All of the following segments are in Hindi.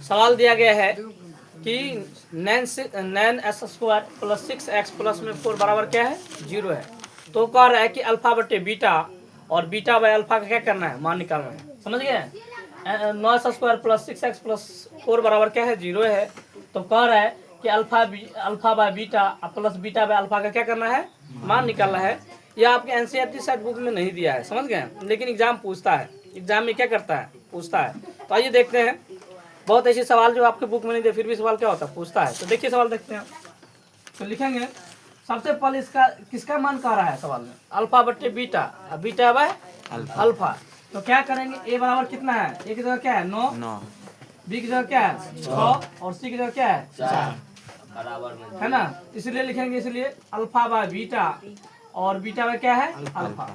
सवाल दिया गया है कि नैन s square plus 6x plus में 4 बराबर क्या है 0 है। तो कह रहा है कि अल्फा बटे बीटा और बीटा बाय अल्फा का क्या करना है मान निकालना है। समझ गए। 9 स्क्वायर प्लस 6x प्लस 4 बराबर क्या है 0 है। तो कह रहा है कि alpha by beta plus beta by alpha का क्या करना है मान निकालना है। यह आपके एनसीईआरटी सेट बुक में नहीं दिया है, समझ गए, लेकिन एग्जाम पूछता है, एग्जाम में क्या करता है पूछता है। तो आइए देखते हैं, बहुत ऐसे सवाल जो आपके बुक में नहीं दे फिर भी सवाल क्या होता है पूछता है। तो देखिए सवाल देखते हैं। तो लिखेंगे सबसे पहले इसका किसका मान कह रहा है सवाल में अल्फा बटे बीटा, बीटा बाय अल्फा। तो क्या करेंगे ए बराबर कितना है, ए की जगह क्या है 9, बी की जगह क्या है 6 और सी की जगह क्या है 4 बराबर है ना। इसलिए लिखेंगे इसलिए अल्फा बाय बीटा और बीटा में क्या है अल्फा।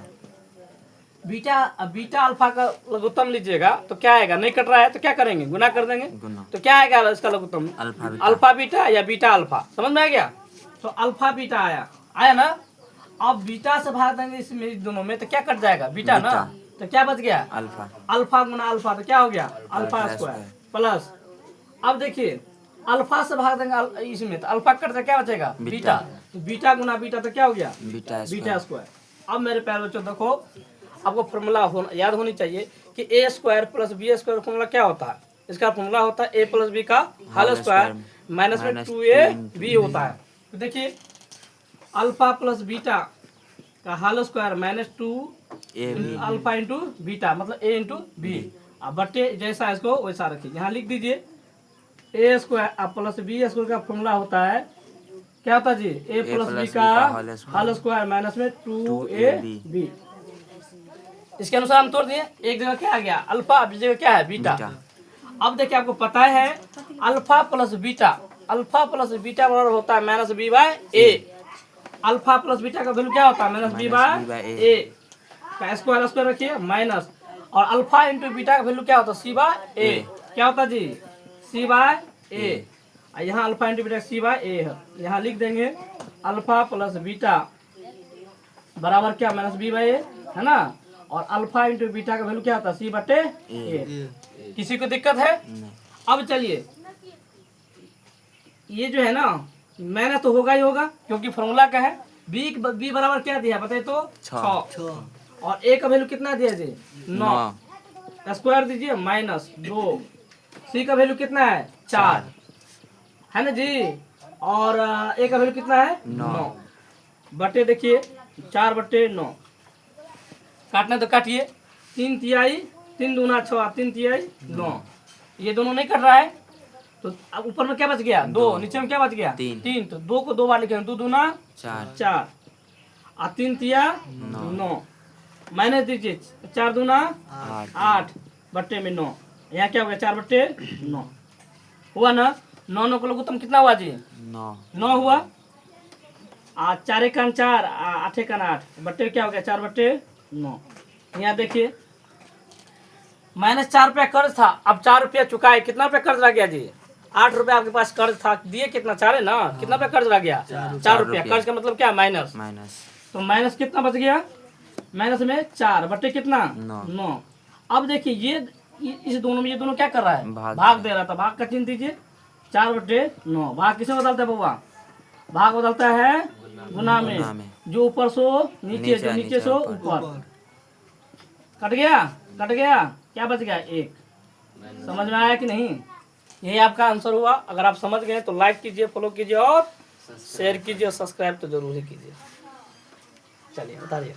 बीटा अल्फा का लघुत्तम लीजिएगा तो क्या आएगा, नहीं कट रहा है तो क्या करेंगे गुना कर देंगे। तो क्या आएगा इसका लघुत्तम अल्फा बीटा या बीटा अल्फा, समझ में आ गया। तो अल्फा बीटा आया ना। अब बीटा से भाग देंगे इसमें दोनों में तो क्या कट जाएगा बीटा ना। तो क्या बच गया अल्फा गुना अल्फा, तो क्या हो गया अल्फा स्क्वायर प्लस। अब देखिए अल्फा से भाग देंगे इसमें तो अल्फा कट से क्या बचेगा बीटा। तो बीटा गुना बीटा तो क्या हो गया बीटा स्क्वायर। अब मेरे प्यारे बच्चों देखो, आपको फॉर्मूला याद होनी चाहिए कि a square plus b square formula क्या होता है। इसका फॉर्मूला होता है ए प्लस बी का होल स्क्वायर माइनस में 2ab होता है। तो देखिए अल्फा प्लस बीटा का whole square minus 2 alpha into beta मतलब ए इंटू बी। अब बटे जैसा इसको वैसा रखिए, यहाँ लिख दीजिए ए स्क्वायर प्लस बी स्क्वायर का फॉर्मूला होता है क्या होता है जी ए प्लस बी का होल स्क्वायर माइनस में 2ab। इसके अनुसार हम तोड़ दिए, एक जगह क्या आ गया अल्फा, अब जगह क्या है बीटा। अब देखिए आपको पता है अल्फा प्लस बीटा बराबर होता है माइनस बी बाय ए। अल्फा प्लस बीटा का वैल्यू क्या होता है माइनस बी बाय ए का स्क्वायर रखिए माइनस, और अल्फा इंटू बीटा का वैल्यू क्या होता है सी बाय ए। क्या होता है जी सी बाय ए। यहाँ अल्फा इंटू बीटा सी बाय ए है, यहाँ लिख देंगे अल्फा प्लस बीटा बराबर क्या माइनस बी बाय ए है ना। और अल्फा इंटू बीटा का वैल्यू क्या होता है सी बटे ए। किसी को दिक्कत है। अब चलिए ये जो है ना मैंने तो होगा ही होगा क्योंकि फॉर्मूला का है। बी बराबर क्या दिया बताइए तो 6 और ए का वैल्यू कितना दिया जी 9 स्क्वायर दीजिए माइनस 2। सी का वैल्यू कितना है 4 है ना जी, और ए का वैल्यू कितना है 9 बटे देखिए 4 बटे 9 काटना तो काटिए 3 तिहाई 3 दूना 6 3 तिहाई 9। ये दोनों नहीं कट रहा है तो अब ऊपर में क्या बच गया 2, नीचे में क्या बच गया 3। तो 2 को 2 बार लिखेंगे 2 दूना 4 और 3 तिया 9 माइनस दीजिए 4 दूना 8 बट्टे में 9। यहाँ क्या हो गया 4 बट्टे 9 हुआ ना। 9 को लघुत्तम कितना हुआ जी 9 हुआ। 4 एकान 4 8 एकान 8 बट्टे क्या हो गया 4 बट्टे 9। यहाँ देखिए -4 रुपया कर्ज था, अब 4 रुपया चुकाए, कितना रुपया कर्ज रह गया जी 8 रुपया आपके पास कर्ज था, दिए कितना 4 है ना, कितना रुपया कर्ज रह गया 4 रुपया। कर्ज का मतलब क्या माइनस, तो माइनस कितना बच गया माइनस में 4 बटे कितना 9। अब देखिए ये इस दोनों में ये दोनों क्या कर रहा है भाग दे रहा था, भाग का चिन्ह दीजिए 4 बटे 9। भाग किसे बदलता है बउआ, भाग बदलता है गुना में, जो ऊपर सो नीचे, जो नीचे सो ऊपर। कट गया क्या बच गया 1। समझ में आया कि नहीं, यही आपका आंसर हुआ। अगर आप समझ गए तो लाइक कीजिए, फॉलो कीजिए और शेयर कीजिए और सब्सक्राइब तो जरूर ही कीजिए। चलिए बता दिए।